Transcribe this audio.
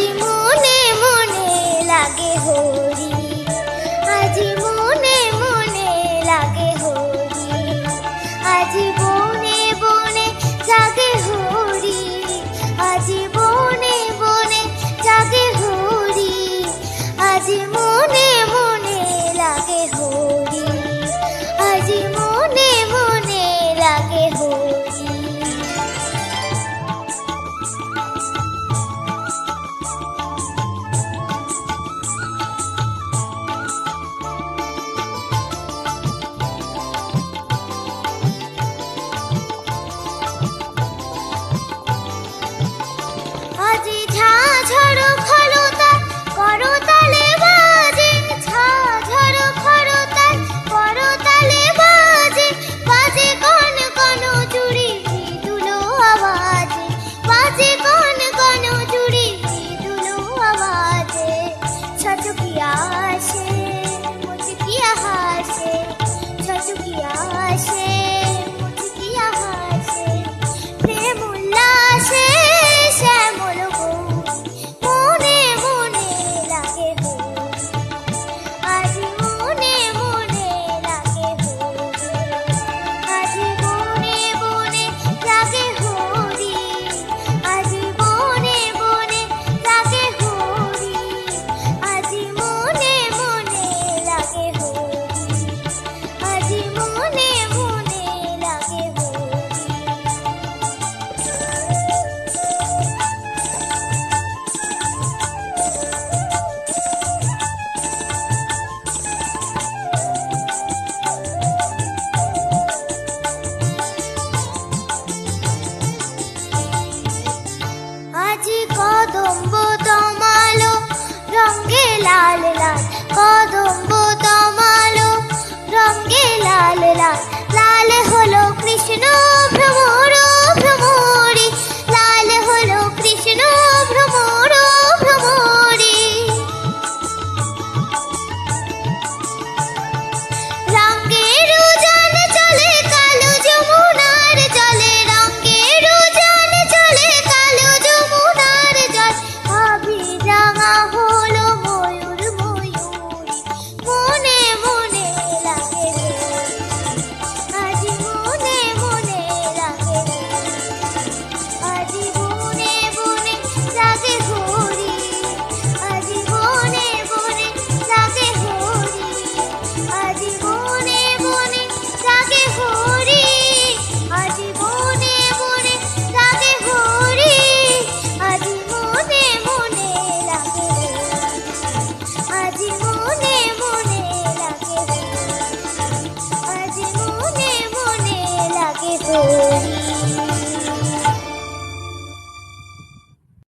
আজি মনে মনে লাগে হরি, আজি মনে মনে লাগে হরি, আজি বনে বনে জাগে হরি, আজি বনে বনে জাগে হরি, আজি মনে মনে লাগে হরি, আজি মনে মনে লাগে হরি। আজি ঝাঝড় খরতাল করতালে বাজে, ঝাঝড় খরতাল করতালে বাজে, বাজে কন কন চুড়ি মৃদুলো আওয়াজে, বাজে কন কন চুড়ি মৃদুলো আওয়াজে। ছচকিয়া আসে মুচকিয়া হাসে, ছচকিয়া আসে মুচকিয়া হাসে, প্রেম উল্লাসে শ্যামল গৌরী, মনে মনে লাগে হরি, আজি মনে মনে লাগে হরি, আজি বনে বনে লাগে হরি, আজি বনে বনে লাগে হরি, আজি মনে মনে লাগে হরি, আজি মনে মনে লাগে হরি। আজি কদম্ব তমালো রঙে লাল লাল কদম্ব